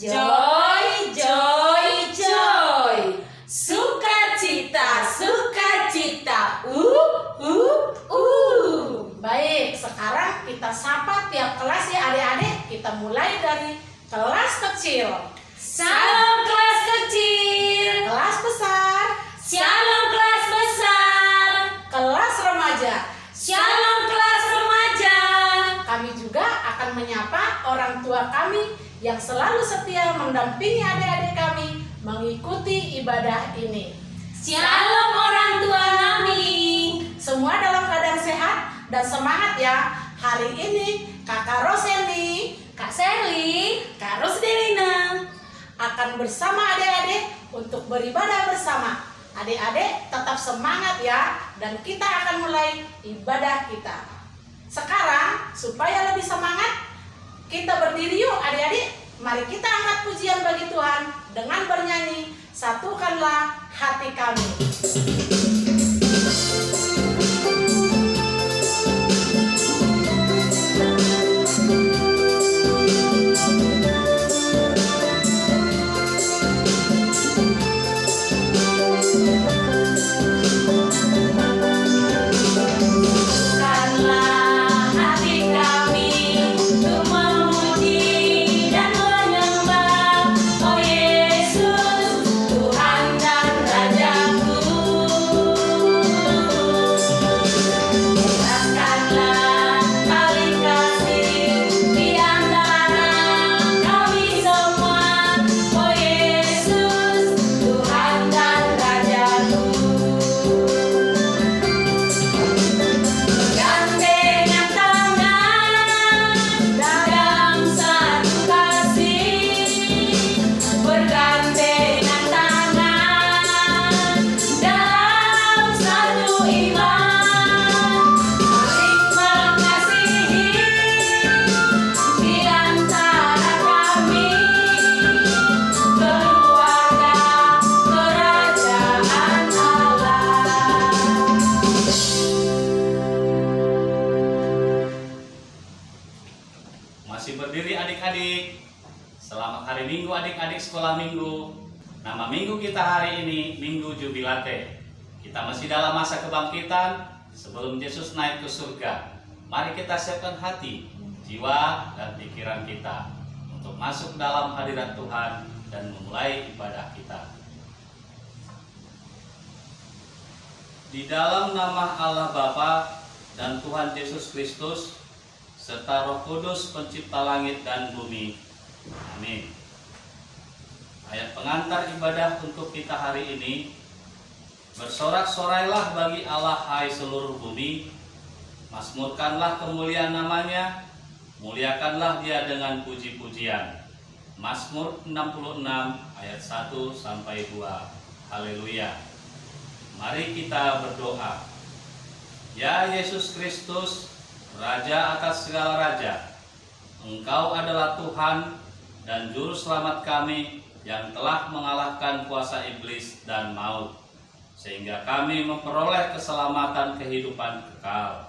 Joy, joy, joy. Sukacita, sukacita. Baik, sekarang kita sapa tiap kelas ya adik-adik. Kita mulai dari kelas kecil. Salam kelas kecil. Kelas besar. Shalom kelas besar. Kelas remaja. Shalom kelas remaja. Kami juga akan menyapa orang tua kami yang selalu setia mendampingi adik-adik kami mengikuti ibadah ini. Shalom orang tua kami. Semua dalam keadaan sehat dan semangat ya. Hari ini Kakak Roseni, Kak Sherly, Kak Rosdelina akan bersama adik-adik untuk beribadah bersama. Adik-adik tetap semangat ya, dan kita akan mulai ibadah kita. Sekarang supaya lebih semangat, kita berdiri yuk adik-adik. Mari kita angkat pujian bagi Tuhan dengan bernyanyi Satukanlah Hati Kami. Masih berdiri adik-adik. Selamat hari Minggu adik-adik sekolah minggu. Nama minggu kita hari ini Minggu Jubilate. Kita masih dalam masa kebangkitan sebelum Yesus naik ke surga. Mari kita siapkan hati, jiwa, dan pikiran kita untuk masuk dalam hadirat Tuhan dan memulai ibadah kita. Di dalam nama Allah Bapa dan Tuhan Yesus Kristus serta Roh Kudus pencipta langit dan bumi. Amin. Ayat pengantar ibadah untuk kita hari ini. Bersorak-sorailah bagi Allah hai seluruh bumi, mazmurkanlah kemuliaan namanya, muliakanlah dia dengan puji-pujian. Mazmur 66 ayat 1 sampai 2. Haleluya. Mari kita berdoa. Ya Yesus Kristus, Raja atas segala raja, Engkau adalah Tuhan dan Juru Selamat kami yang telah mengalahkan kuasa iblis dan maut, sehingga kami memperoleh keselamatan kehidupan kekal.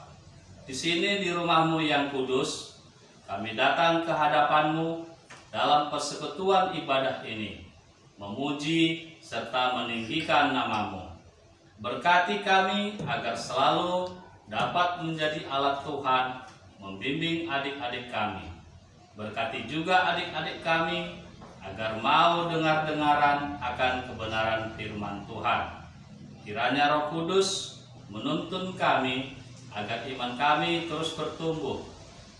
Di sini di rumah-Mu yang kudus, kami datang ke hadapan-Mu dalam persekutuan ibadah ini, memuji serta meninggikan nama-Mu. Berkati kami agar selalu dapat menjadi alat Tuhan membimbing adik-adik kami. Berkati juga adik-adik kami agar mau dengar-dengaran akan kebenaran firman Tuhan. Kiranya Roh Kudus menuntun kami agar iman kami terus bertumbuh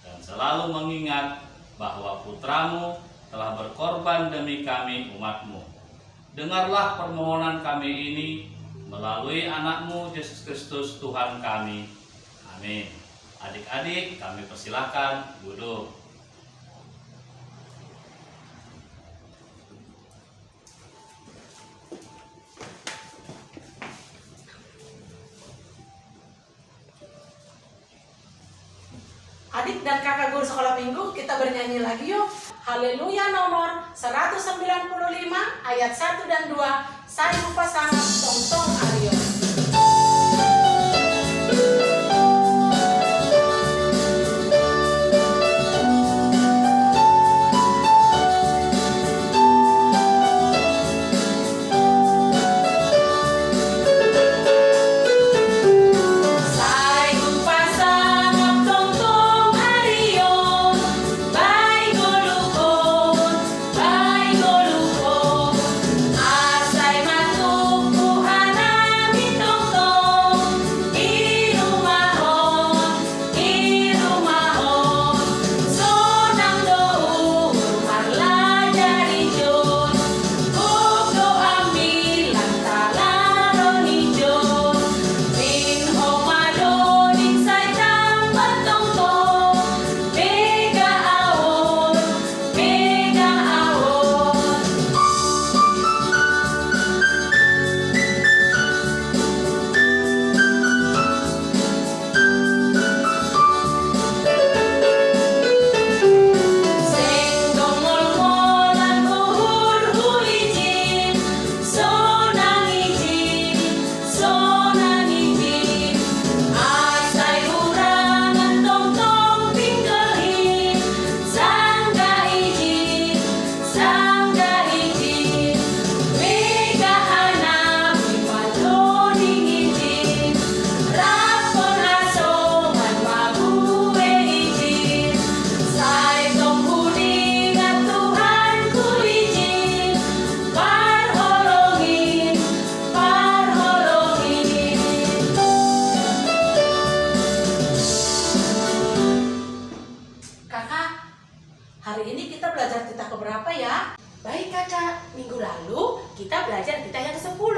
dan selalu mengingat bahwa Putra-Mu telah berkorban demi kami umat-Mu. Dengarlah permohonan kami ini melalui anak-Mu Yesus Kristus Tuhan kami. Amin. Adik-adik, kami persilahkan duduk. Adik dan kakak guru sekolah minggu, kita bernyanyi lagi yuk. Haleluya nomor 195 ayat 1 dan 2. Saya pasangan tong-tong Aryo. keberapa ya? Baik kakak, minggu lalu kita belajar titah yang ke-10.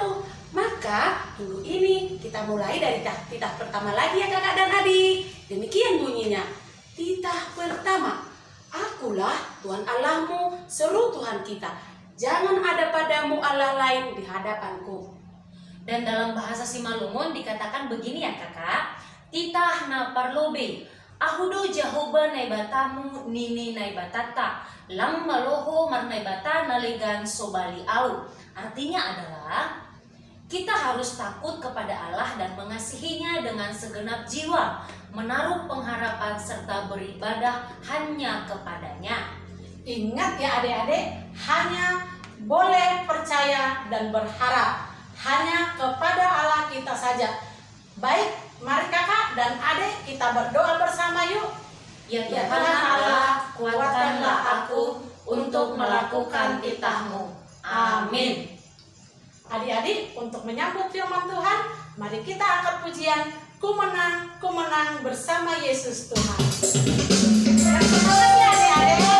Maka minggu ini kita mulai dari titah pertama lagi ya kakak dan adik. Demikian bunyinya. Titah pertama. Akulah Tuhan Allahmu, seru Tuhan kita. Jangan ada padamu Allah lain di hadapanku. Dan dalam bahasa Simalungun dikatakan begini ya kakak. Titah na parlobe. Ahudo Jehovah naibatamu nini naibatata. Lang maloho marnaibata nalegan sobali au. Artinya adalah kita harus takut kepada Allah dan mengasihinya dengan segenap jiwa, menaruh pengharapan serta beribadah hanya kepadanya. Ingat ya adik-adik, hanya boleh percaya dan berharap hanya kepada Allah kita saja. Baik, mari kakak dan adik kita berdoa bersama yuk. Ya Tuhan Allah, kuatkanlah aku untuk melakukan titah-Mu. Amin. Adik-adik, untuk menyambut firman Tuhan, mari kita angkat pujian Ku menang bersama Yesus Tuhan. Semangat ya adik-adik.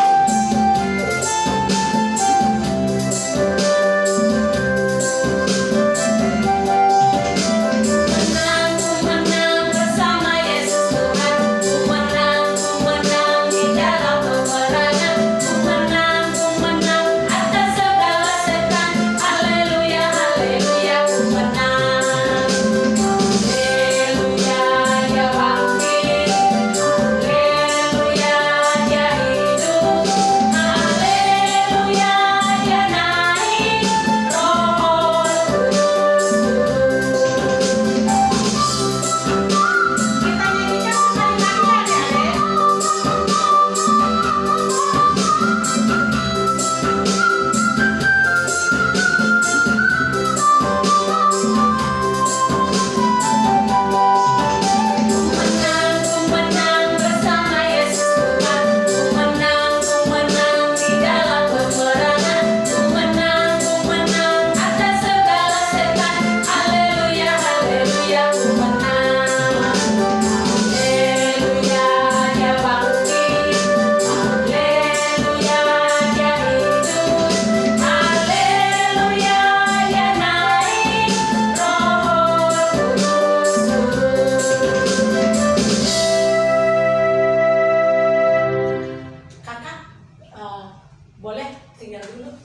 Boleh tinggal dulu.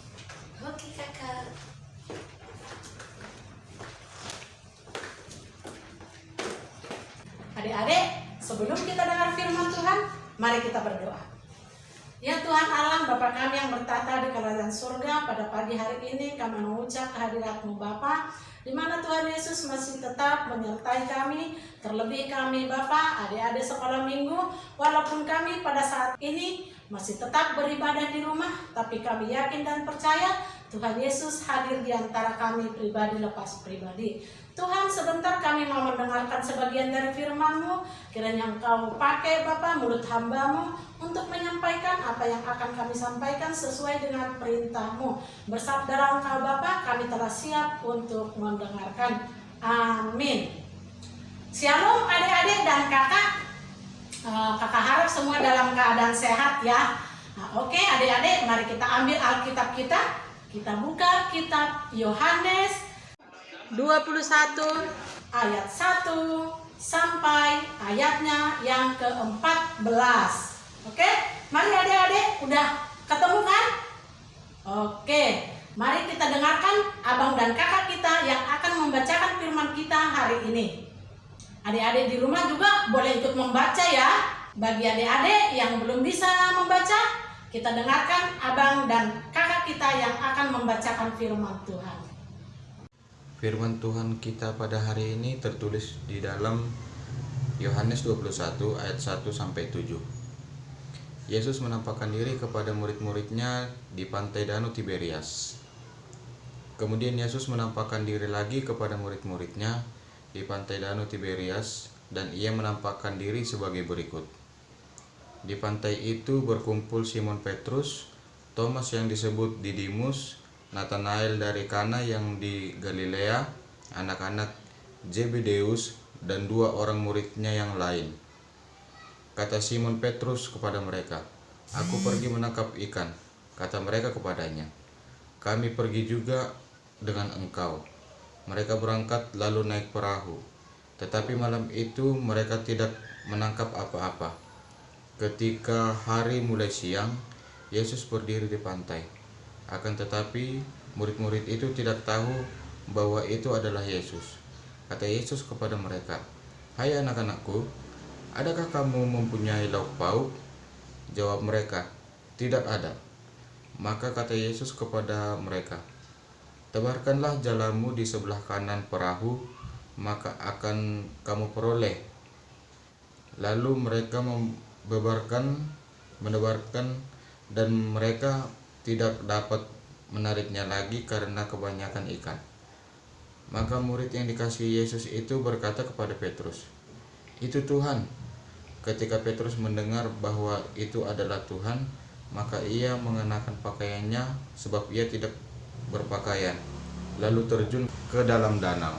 Oke kakak. Adik-adik, sebelum kita dengar firman Tuhan, mari kita berdoa. Ya Tuhan Allah, Bapa kami yang bertata di kerajaan surga, pada pagi hari ini kami mengucap kehadirat-Mu Bapa, di mana Tuhan Yesus masih tetap menyertai kami, terlebih kami Bapa, adik-adik sekolah minggu, walaupun kami pada saat ini masih tetap beribadah di rumah, tapi kami yakin dan percaya Tuhan Yesus hadir di antara kami pribadi lepas pribadi. Tuhan, sebentar kami mau mendengarkan sebagian dari firman-Mu, kiranya Engkau pakai Bapa mulut hamba-Mu untuk menyampaikan apa yang akan kami sampaikan sesuai dengan perintah-Mu. Bersabdalah Engkau Bapa, kami telah siap untuk mendengarkan. Amin. Shalom adik-adik dan kakak. Kakak harap semua dalam keadaan sehat ya. Oke adik-adik, mari kita ambil Alkitab kita. Kita buka kitab Yohanes 21 ayat 1 sampai ayatnya yang ke-14. Oke, mari adik-adik, udah ketemu kan? Oke, mari kita dengarkan abang dan kakak kita yang akan membacakan firman kita hari ini. Adik-adik di rumah juga boleh ikut membaca ya. Bagi adik-adik yang belum bisa membaca, kita dengarkan abang dan kakak kita yang akan membacakan firman Tuhan. Firman Tuhan kita pada hari ini tertulis di dalam Yohanes 21 ayat 1 sampai 7. Yesus menampakkan diri kepada murid-muridnya di pantai Danau Tiberias. Kemudian Yesus menampakkan diri lagi kepada murid-muridnya di pantai Danau Tiberias, dan ia menampakkan diri sebagai berikut. Di pantai itu berkumpul Simon Petrus, Thomas yang disebut Didimus, Nathanael dari Kana yang di Galilea, anak-anak Zebedeus, dan 2 orang muridnya yang lain. Kata Simon Petrus kepada mereka, "Aku pergi menangkap ikan." Kata mereka kepadanya, "Kami pergi juga dengan engkau." Mereka berangkat lalu naik perahu. Tetapi malam itu mereka tidak menangkap apa-apa. Ketika hari mulai siang, Yesus berdiri di pantai. Akan tetapi murid-murid itu tidak tahu bahwa itu adalah Yesus. Kata Yesus kepada mereka, "Hai anak-anakku, adakah kamu mempunyai lauk pauk?" Jawab mereka, "Tidak ada." Maka kata Yesus kepada mereka, "Tebarkanlah jalamu di sebelah kanan perahu, maka akan kamu peroleh." Lalu mereka menebarkan dan mereka tidak dapat menariknya lagi karena kebanyakan ikan. Maka murid yang dikasihi Yesus itu berkata kepada Petrus, "Itu Tuhan." Ketika Petrus mendengar bahwa itu adalah Tuhan, maka ia mengenakan pakaiannya sebab ia tidak berpakaian, lalu terjun ke dalam danau.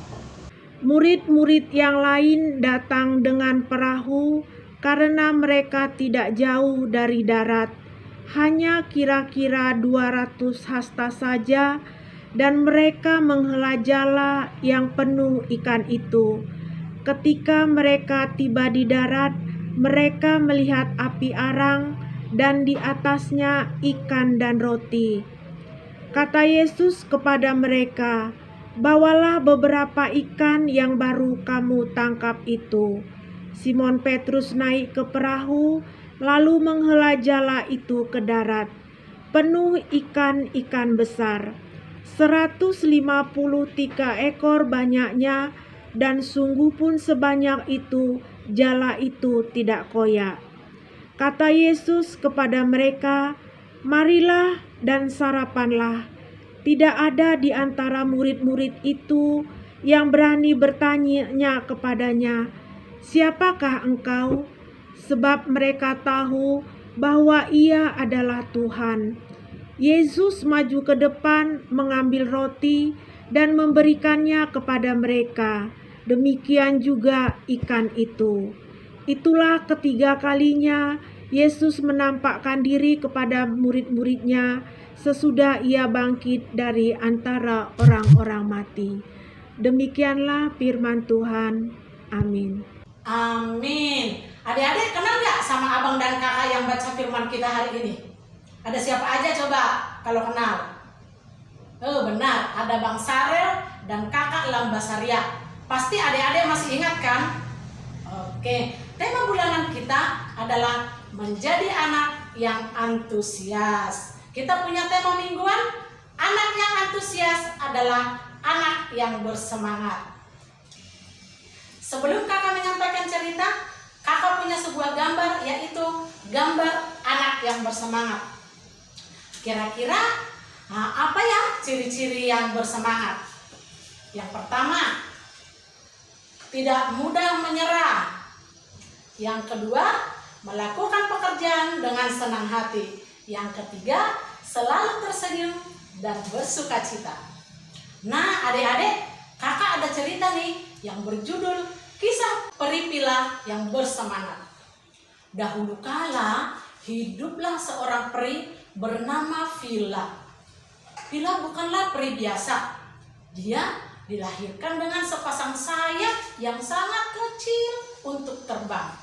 Murid-murid yang lain datang dengan perahu karena mereka tidak jauh dari darat, hanya kira-kira 200 hasta saja, dan mereka menghela jala yang penuh ikan itu. Ketika mereka tiba di darat, mereka melihat api arang dan di atasnya ikan dan roti. Kata Yesus kepada mereka, "Bawalah beberapa ikan yang baru kamu tangkap itu." Simon Petrus naik ke perahu, lalu menghela jala itu ke darat, penuh ikan-ikan besar. 153 ekor banyaknya, dan sungguh pun sebanyak itu jala itu tidak koyak. Kata Yesus kepada mereka, "Marilah dan sarapanlah." Tidak ada di antara murid-murid itu yang berani bertanya kepadanya, "Siapakah engkau?" Sebab mereka tahu bahwa ia adalah Tuhan. Yesus maju ke depan, mengambil roti dan memberikannya kepada mereka. Demikian juga ikan itu. Itulah ketiga kalinya Yesus menampakkan diri kepada murid-muridnya sesudah ia bangkit dari antara orang-orang mati. Demikianlah firman Tuhan. Amin. Amin. Adik-adik kenal nggak sama abang dan kakak yang baca firman kita hari ini? Ada siapa aja coba kalau kenal? Oh benar, ada Bang Sarel dan kakak Lambasaria. Pasti adik-adik masih ingat kan? Oke, tema bulanan kita adalah menjadi anak yang antusias. Kita punya tema mingguan, anak yang antusias adalah anak yang bersemangat. Sebelum kakak menyampaikan cerita, kakak punya sebuah gambar, yaitu gambar anak yang bersemangat. Kira-kira apa ya ciri-ciri yang bersemangat? Yang pertama, tidak mudah menyerah. Yang kedua, melakukan pekerjaan dengan senang hati. Yang ketiga, selalu tersenyum dan bersukacita. Nah, adik-adik, kakak ada cerita nih yang berjudul Kisah Peri Pila yang Bersemangat. Dahulu kala, hiduplah seorang peri bernama Vila. Vila bukanlah peri biasa. Dia dilahirkan dengan sepasang sayap yang sangat kecil untuk terbang.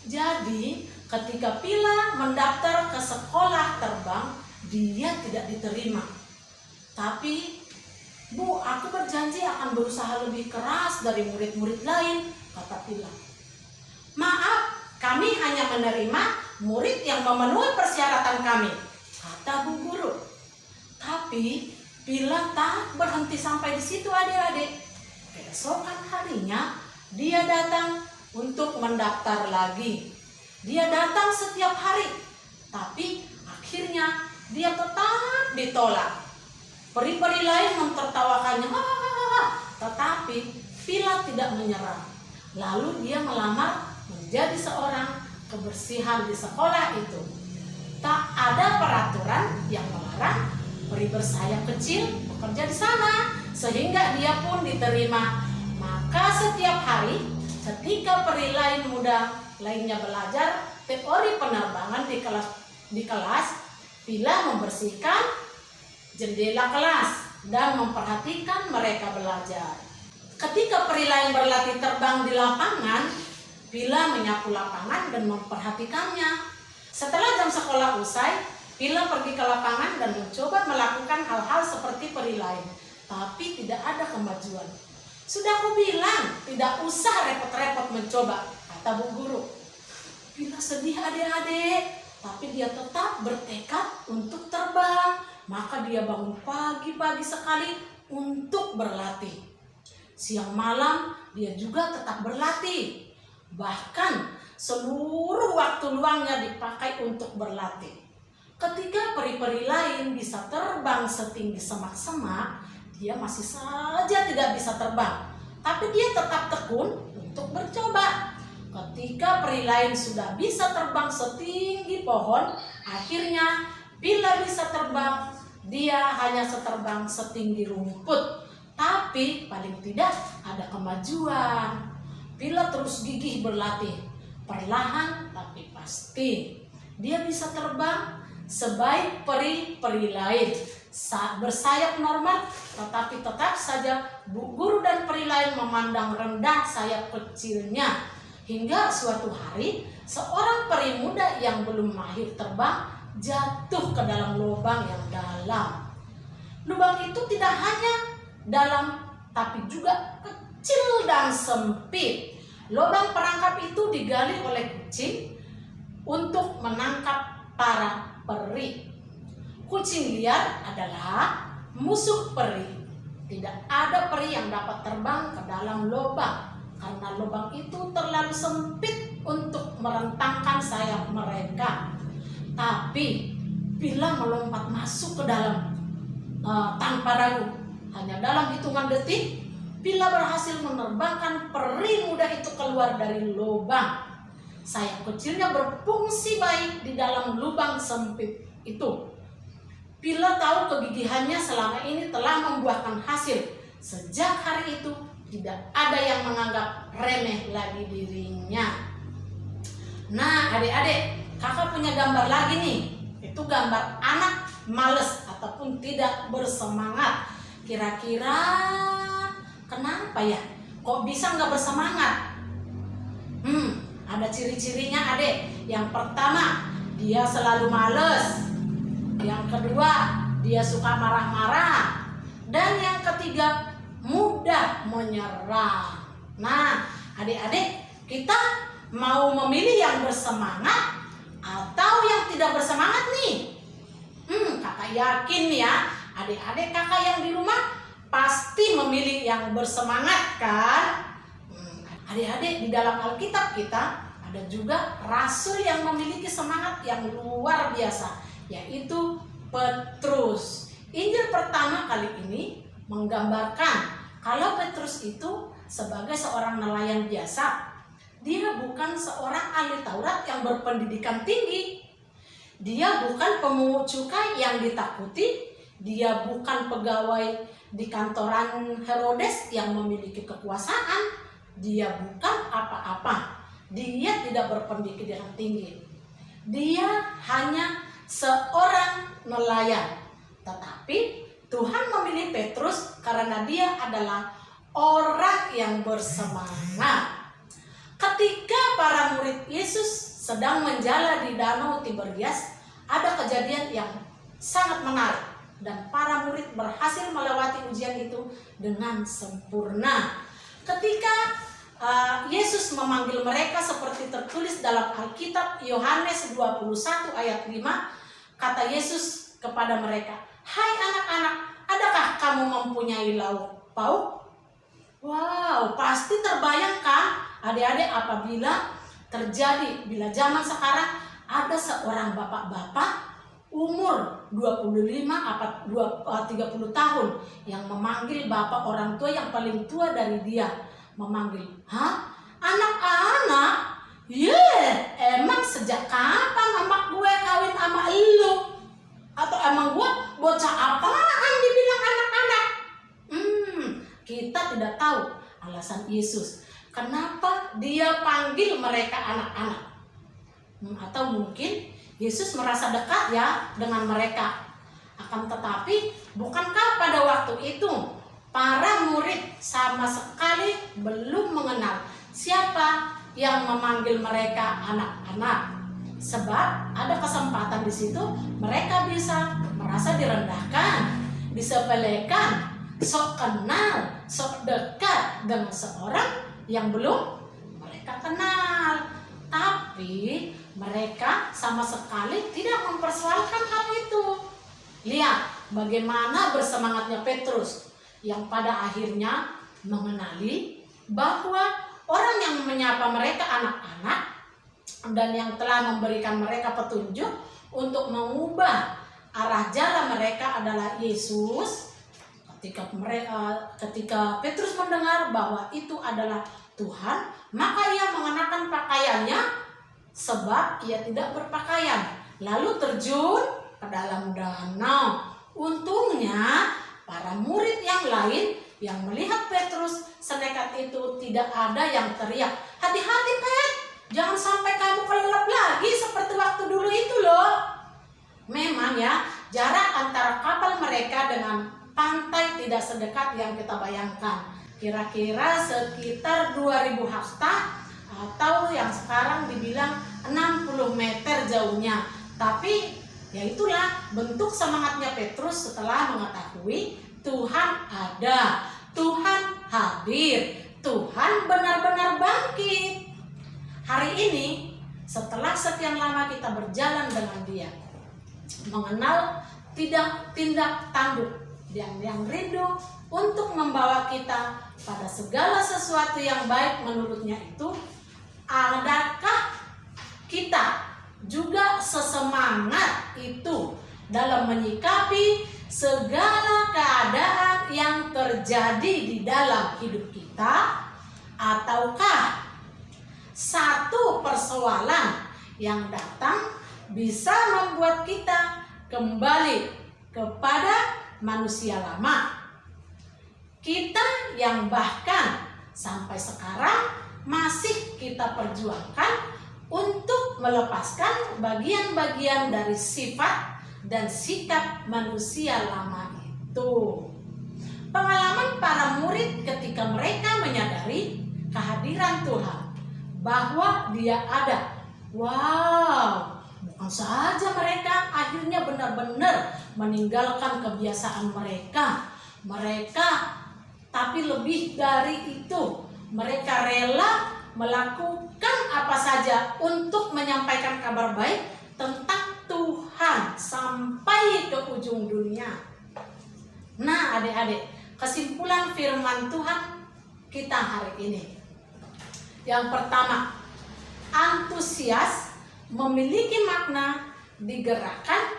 Jadi, ketika Vila mendaftar ke sekolah terbang, dia tidak diterima. Tapi, "Bu, aku berjanji akan berusaha lebih keras dari murid-murid lain," kata Vila. "Maaf, kami hanya menerima murid yang memenuhi persyaratan kami," kata bu guru. Tapi Vila tak berhenti sampai di situ adik-adik. Keesokan harinya dia datang untuk mendaftar lagi. Dia datang setiap hari, tapi akhirnya dia tetap ditolak. Peri-peri lain mentertawakannya, tetapi Vila tidak menyerah. Lalu dia melamar menjadi seorang kebersihan di sekolah itu. Tak ada peraturan yang melarang peri bersayap kecil bekerja di sana, sehingga dia pun diterima. Maka setiap hari ketika peri lain muda lainnya belajar teori penerbangan di kelas, Pila membersihkan jendela kelas dan memperhatikan mereka belajar. Ketika peri lain berlatih terbang di lapangan, Pila menyapu lapangan dan memperhatikannya. Setelah jam sekolah usai, Pila pergi ke lapangan dan mencoba melakukan hal-hal seperti peri lain, tapi tidak ada kemajuan. Sudah aku bilang, tidak usah repot-repot mencoba, kata Bu Guru. Pila sedih adik-adik, tapi dia tetap bertekad untuk terbang. Maka dia bangun pagi-pagi sekali untuk berlatih. Siang malam dia juga tetap berlatih. Bahkan seluruh waktu luangnya dipakai untuk berlatih. Ketika peri-peri lain bisa terbang setinggi semak-semak, dia masih saja tidak bisa terbang. Tapi dia tetap tekun untuk mencoba. Ketika peri lain sudah bisa terbang setinggi pohon, akhirnya Pila bisa terbang. Dia hanya seterbang setinggi rumput, tapi paling tidak ada kemajuan. Pila terus gigih berlatih, perlahan tapi pasti. Dia bisa terbang sebaik peri-peri lain, bersayap normal, tetapi tetap saja Bu Guru dan peri lain memandang rendah sayap kecilnya. Hingga suatu hari, seorang peri muda yang belum mahir terbang jatuh ke dalam lubang yang dalam. Lubang itu tidak hanya dalam, tapi juga kecil dan sempit. Lubang perangkap itu digali oleh kucing untuk menangkap para peri. Kucing liar adalah musuh peri. Tidak ada peri yang dapat terbang ke dalam lubang, karena lubang itu terlalu sempit untuk merentangkan sayap mereka. Tapi Pila melompat masuk ke dalam tanpa ragu. Hanya dalam hitungan detik, Pila berhasil menerbangkan peri muda itu keluar dari lubang. Sayap kecilnya berfungsi baik di dalam lubang sempit itu. Pila tahu kegigihannya selama ini telah membuahkan hasil. Sejak hari itu, tidak ada yang menganggap remeh lagi dirinya. Nah, adik-adik, kakak punya gambar lagi nih. Itu gambar anak males ataupun tidak bersemangat. Kira-kira kenapa ya? Kok bisa nggak bersemangat? Ada ciri-cirinya adik. Yang pertama, dia selalu males. Yang kedua, dia suka marah-marah. Dan yang ketiga, mudah menyerah. Nah, adik-adik, kita mau memilih yang bersemangat atau yang tidak bersemangat nih? Kakak yakin ya, adik-adik kakak yang di rumah pasti memilih yang bersemangat kan? Adik-adik, di dalam Alkitab kita ada juga rasul yang memiliki semangat yang luar biasa, yaitu Petrus. Injil pertama kali ini menggambarkan kalau Petrus itu sebagai seorang nelayan biasa. Dia bukan seorang ahli Taurat yang berpendidikan tinggi. Dia bukan pemungut cukai yang ditakuti. Dia bukan pegawai di kantoran Herodes yang memiliki kekuasaan. Dia bukan apa-apa. Dia tidak berpendidikan tinggi. Dia hanya seorang nelayan. Tetapi Tuhan memilih Petrus karena dia adalah orang yang bersemangat. Ketika para murid Yesus sedang menjala di Danau Tiberias, ada kejadian yang sangat menarik dan para murid berhasil melewati ujian itu dengan sempurna. Ketika Yesus memanggil mereka seperti tertulis dalam Alkitab Yohanes 21 ayat 5, kata Yesus kepada mereka, "Hai anak-anak, adakah kamu mempunyai lauk pauk?" Wow, pasti terbayangkan adik-adik apabila bila zaman sekarang ada seorang bapak-bapak umur 25 atau 30 tahun yang memanggil bapak orang tua yang paling tua dari dia, memanggil, "Hah? Anak-anak? Emang sejak kapan emak gue kawin sama elu? Atau emang gue bocah apaan dibilang anak-anak?" Kita tidak tahu alasan Yesus kenapa dia panggil mereka anak-anak. Atau mungkin Yesus merasa dekat ya dengan mereka. Akan tetapi, bukankah pada waktu itu para murid sama sekali belum mengenal siapa yang memanggil mereka anak-anak? Sebab ada kesempatan di situ mereka bisa merasa direndahkan, disepelekan, sok kenal, sok dekat dengan seorang yang belum mereka kenal. Tapi mereka sama sekali tidak mempersoalkan hal itu. Lihat bagaimana bersemangatnya Petrus yang pada akhirnya mengenali bahwa orang yang menyapa mereka anak-anak dan yang telah memberikan mereka petunjuk untuk mengubah arah jalan mereka adalah Yesus. Ketika Petrus mendengar bahwa itu adalah Tuhan, maka ia mengenakan pakaiannya sebab ia tidak berpakaian, lalu terjun ke dalam danau. Untungnya para murid yang lain yang melihat Petrus senekat itu tidak ada yang teriak, "Hati-hati Pet, jangan sampai kamu kelelep lagi seperti waktu dulu itu loh." Memang ya, jarak antara kapal mereka dengan pantai tidak sedekat yang kita bayangkan. Kira-kira sekitar 2000 hasta atau yang sekarang dibilang 60 meter jauhnya. Tapi ya itulah bentuk semangatnya Petrus setelah mengetahui Tuhan ada, Tuhan hadir, Tuhan benar-benar bangkit. Hari ini setelah sekian lama kita berjalan dengan Dia, mengenal tindak tanduk yang rindu untuk membawa kita pada segala sesuatu yang baik menurutnya itu, adakah kita juga sesemangat itu dalam menyikapi segala keadaan yang terjadi di dalam hidup kita? Ataukah satu persoalan yang datang bisa membuat kita kembali kepada manusia lama, kita yang bahkan sampai sekarang masih kita perjuangkan untuk melepaskan bagian-bagian dari sifat dan sikap manusia lama itu. Pengalaman para murid ketika mereka menyadari kehadiran Tuhan, bahwa Dia ada. Wow, bukan saja mereka akhirnya benar-benar meninggalkan kebiasaan mereka, tapi lebih dari itu, mereka rela melakukan apa saja untuk menyampaikan kabar baik tentang Tuhan sampai ke ujung dunia. Nah, adik-adik, kesimpulan firman Tuhan kita hari ini. Yang pertama, antusias memiliki makna digerakkan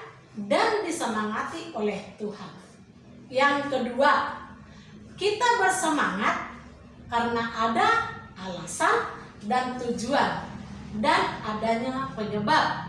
dan disemangati oleh Tuhan. Yang kedua, kita bersemangat karena ada alasan dan tujuan dan adanya penyebab.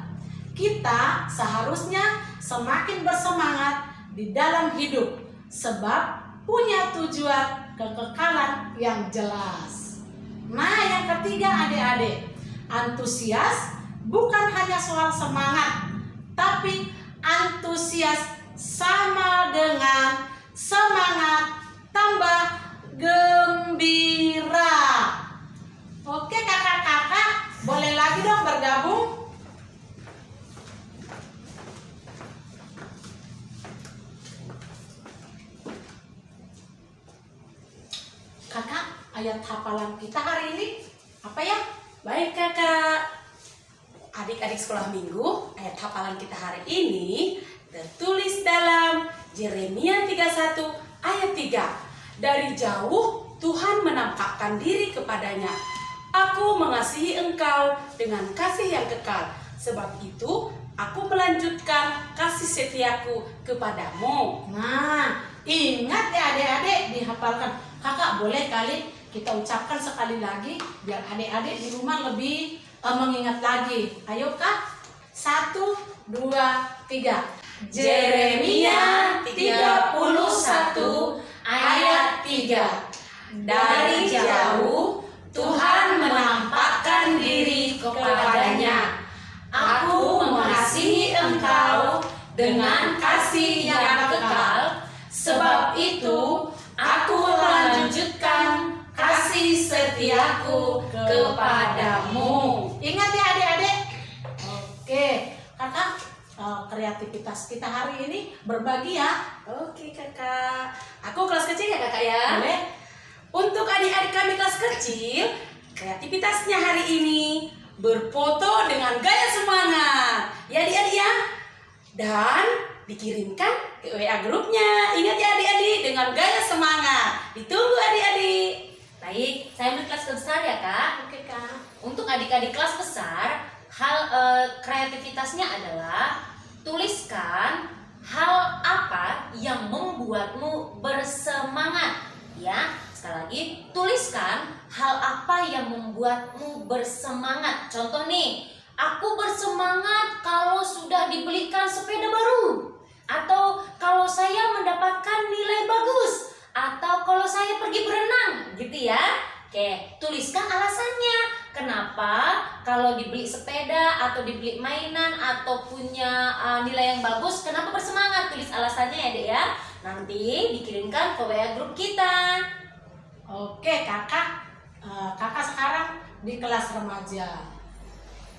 Kita seharusnya semakin bersemangat di dalam hidup sebab punya tujuan kekekalan yang jelas. Nah, yang ketiga adik-adik, antusias bukan hanya soal semangat, tapi antusias sama dengan semangat tambah gembira. Oke kakak-kakak, boleh lagi dong bergabung. Kakak, ayat hafalan kita hari ini apa ya? Baik kakak, adik-adik sekolah minggu, ayat hafalan kita hari ini tertulis dalam Yeremia 31 ayat 3. Dari jauh Tuhan menampakkan diri kepadanya. Aku mengasihi engkau dengan kasih yang kekal. Sebab itu aku melanjutkan kasih setiaku kepadamu. Nah, ingat ya adik-adik, dihafalkan. Kakak boleh kali kita ucapkan sekali lagi biar adik-adik di rumah lebih mengingat lagi. Ayo Kak, 1, 2, 3. Yeremia 31 ayat 3. Dari jauh Tuhan menampakkan diri kepadanya. Aku mengasihi kasih yang kekal. Sebab itu aku melanjutkan kasih setiaku kepadamu. Ingat ya adik-adik. Oke, kakak kreativitas kita hari ini berbagi ya. Oke kakak. Aku kelas kecil ya kakak ya. Boleh? Untuk adik-adik kami kelas kecil, kreativitasnya hari ini berfoto dengan gaya semangat. Ya adik-adik ya. Dan dikirimkan ke WA grupnya. Ingat ya adik-adik, dengan gaya semangat. Ditunggu adik-adik. Baik, saya ambil kelas besar ya kak. Oke kak. Untuk adik-adik kelas besar, hal kreativitasnya adalah tuliskan hal apa yang membuatmu bersemangat. Ya, sekali lagi tuliskan hal apa yang membuatmu bersemangat. Contoh nih, aku bersemangat kalau sudah dibelikan sepeda baru, atau kalau saya mendapatkan nilai bagus, atau kalau saya pergi berenang, gitu ya. Oke, tuliskan alasannya. Kenapa kalau dibeli sepeda atau dibeli mainan atau punya nilai yang bagus, kenapa bersemangat? Tulis alasannya ya dek ya. Nanti dikirimkan ke WA grup kita. Oke kakak, kakak sekarang di kelas remaja.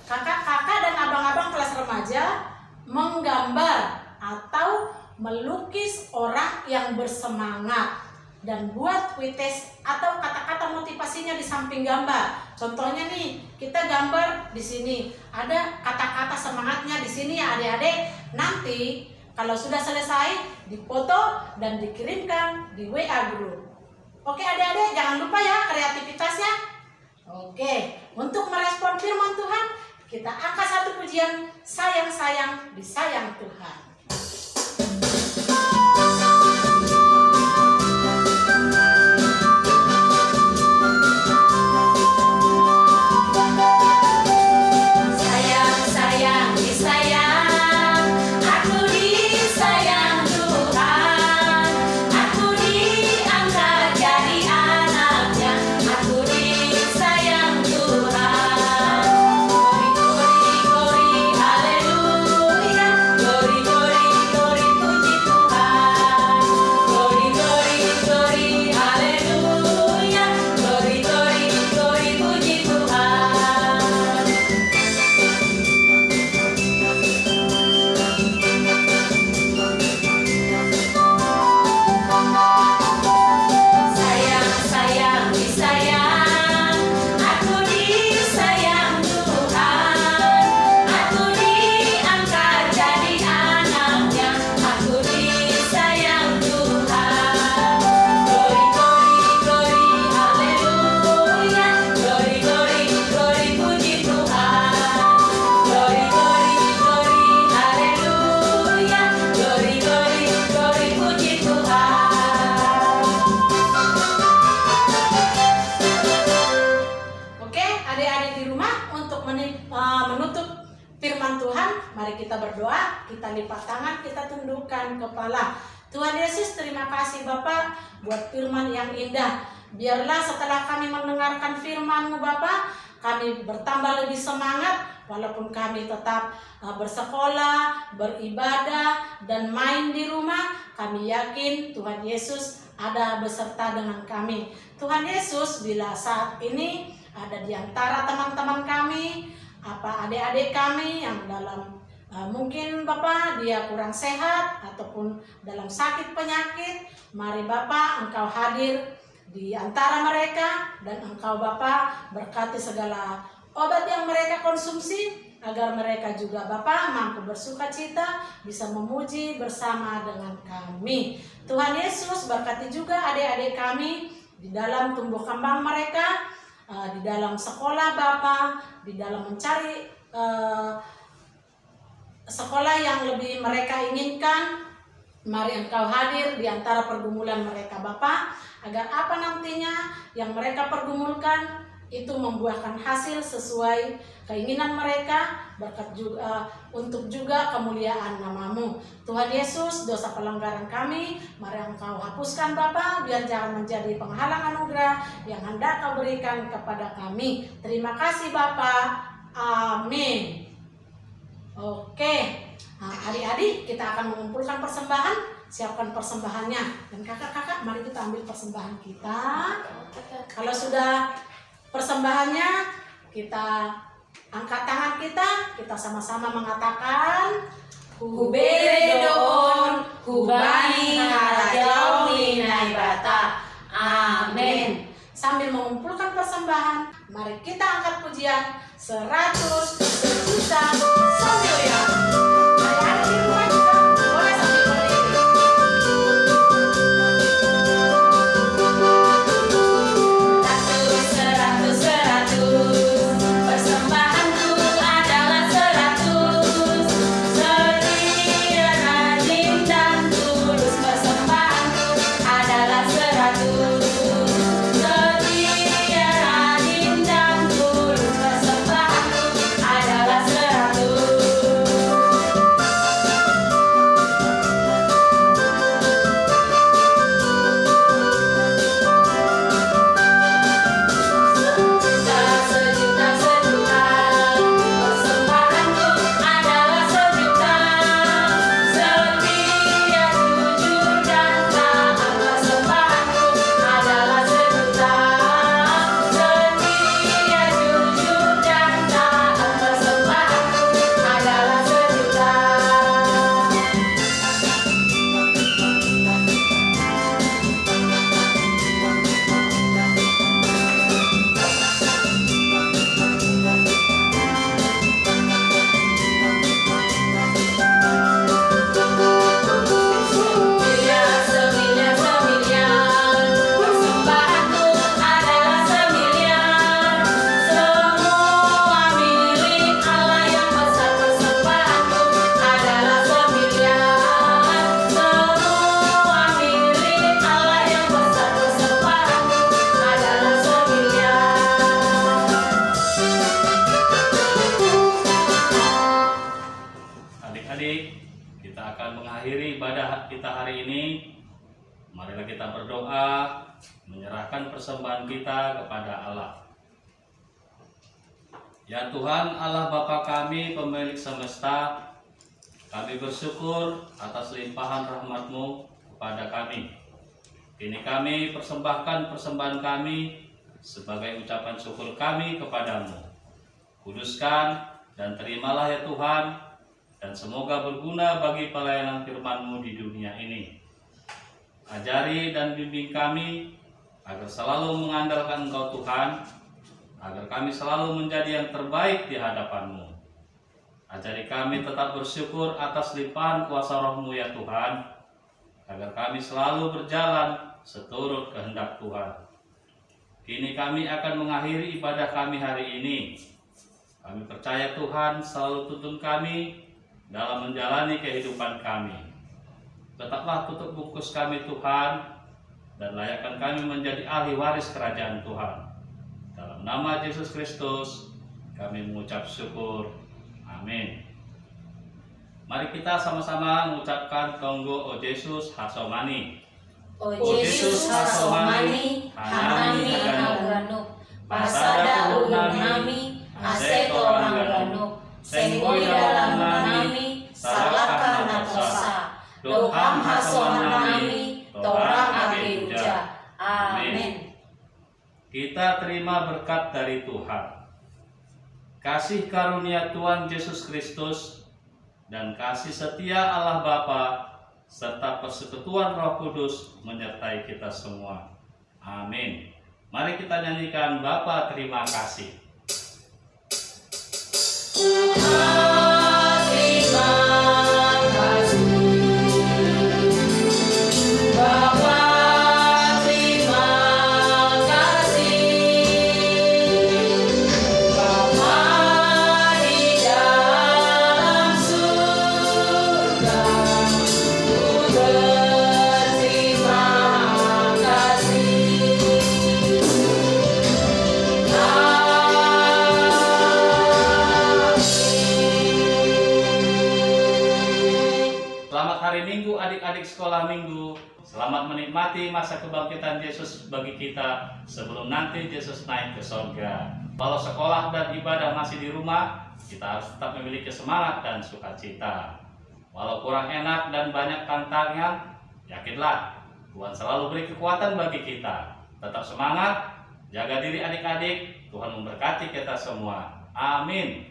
Kakak dan abang-abang kelas remaja menggambar atau melukis orang yang bersemangat dan buat kuites atau kata-kata motivasinya di samping gambar. Contohnya nih, kita gambar di sini ada kata-kata semangatnya di sini ya adik-adik. Nanti kalau sudah selesai dipoto dan dikirimkan di WA group. Oke adik-adik, jangan lupa ya kreativitasnya. Oke, untuk merespon firman Tuhan, kita angkat satu pujian, sayang-sayang disayang Tuhan. Sayang-sayang disayang, aku disayang Tuhan. Aku diangkat jadi anaknya, aku disayang Tuhan. Glory, haleluya. Glory, puji Tuhan. Glory, haleluya. Glory, puji Tuhan. Sayang-sayang disayang, aku disayang Tuhan. Aku diangkat jadi anaknya, aku disayang Tuhan. Glory, haleluya. Glory, puji Tuhan. Glory, haleluya. Glory, puji Tuhan. Oke, adik-adik di rumah untuk menutup firman Tuhan, mari kita berdoa, kita lipat tangan, kita tundukkan kepala. Tuhan Yesus, terima kasih Bapak buat firman yang indah. Biarlah setelah kami mendengarkan firman-Mu Bapak, kami bertambah lebih semangat walaupun kami tetap bersekolah, beribadah, dan main di rumah. Kami yakin Tuhan Yesus ada beserta dengan kami. Tuhan Yesus, bila saat ini ada di antara teman-teman kami, adik-adik kami yang dalam mungkin Bapak dia kurang sehat ataupun dalam sakit penyakit, mari Bapak Engkau hadir di antara mereka dan Engkau Bapak berkati segala obat yang mereka konsumsi agar mereka juga Bapak mampu bersukacita bisa memuji bersama dengan kami. Tuhan Yesus berkati juga adik-adik kami di dalam tumbuh kembang mereka, di dalam sekolah Bapak, di dalam mencari sekolah yang lebih mereka inginkan. Mari Engkau hadir di antara pergumulan mereka Bapak, agar apa nantinya yang mereka pergumulkan itu membuahkan hasil sesuai keinginan mereka, berkat juga untuk juga kemuliaan nama-Mu. Tuhan Yesus, dosa pelanggaran kami mari Engkau hapuskan Bapa, biar jangan menjadi penghalang anugerah yang hendak Kau berikan kepada kami. Terima kasih Bapa. Amin. Oke, Nah, adik-adik kita akan mengumpulkan persembahan, siapkan persembahannya. Dan kakak-kakak mari kita ambil persembahan kita. Kalau sudah persembahannya, kita angkat tangan kita sama-sama mengatakan Hubere doon, hubani harajau linai bata. Amin. Sambil mengumpulkan persembahan, mari kita angkat pujian 100, 1.000.000, 1.000.000. Adik-adik di rumah juga boleh sambil berdiri. Seratus, 100, persembahanku adalah 100. Setia, rajin dan tulus, persembahanku adalah 100. Setia, rajin dan tulus, persembahanku adalah 100. Sejuta, persembahanku adalah 1.000.000. Setia, jujur dan taat, persembahanku adalah 1.000.000. Setia, jujur dan taat, persembahanku adalah 1.000.000. Semiliar, persembahanku adalah 1.000.000. Semua milik Allah yang besar, persembahanku adalah 1.000.000. Semua milik Allah yang besar, persembahanku adalah 1.000.000. Adik-adik, kita akan mengakhiri ibadah kita hari ini. Marilah kita berdoa, menyerahkan persembahan kita kepada Allah. Ya Tuhan Allah Bapa kami, pemilik semesta, kami bersyukur atas limpahan rahmat-Mu kepada kami. Kini kami persembahkan persembahan kami sebagai ucapan syukur kami kepadamu. Kuduskan dan terimalah ya Tuhan, dan semoga berguna bagi pelayanan firman-Mu di dunia ini. Ajari dan bimbing kami agar selalu mengandalkan Engkau Tuhan, agar kami selalu menjadi yang terbaik di hadapan-Mu. Ajari kami tetap bersyukur atas limpahan kuasa Roh-Mu ya Tuhan, agar kami selalu berjalan seturut kehendak Tuhan. Kini kami akan mengakhiri ibadah kami hari ini. Kami percaya Tuhan selalu tuntun kami dalam menjalani kehidupan kami. Tetaplah tutup bungkus kami Tuhan, dan layakkan kami menjadi ahli waris kerajaan Tuhan. Dalam nama Yesus Kristus kami mengucap syukur. Amin. Mari kita sama-sama mengucapkan Tonggo O Yesus Hasomani. O Yesus hasomani, hanami hagano, pasada ulun nami, aseto ranggano, senggoi dalam nami, salahkan natosa, doham hasomani, torang age uja. Amin. Kita terima berkat dari Tuhan. Kasih karunia Tuhan Yesus Kristus dan kasih setia Allah Bapa serta persekutuan Roh Kudus menyertai kita semua. Amin. Mari kita nyanyikan Bapa terima kasih. Hari Minggu, adik-adik sekolah minggu, selamat menikmati masa kebangkitan Yesus bagi kita sebelum nanti Yesus naik ke sorga. Walau sekolah dan ibadah masih di rumah, kita harus tetap memiliki semangat dan sukacita. Walau kurang enak dan banyak tantangan, yakinlah Tuhan selalu beri kekuatan bagi kita. Tetap semangat, jaga diri adik-adik, Tuhan memberkati kita semua. Amin.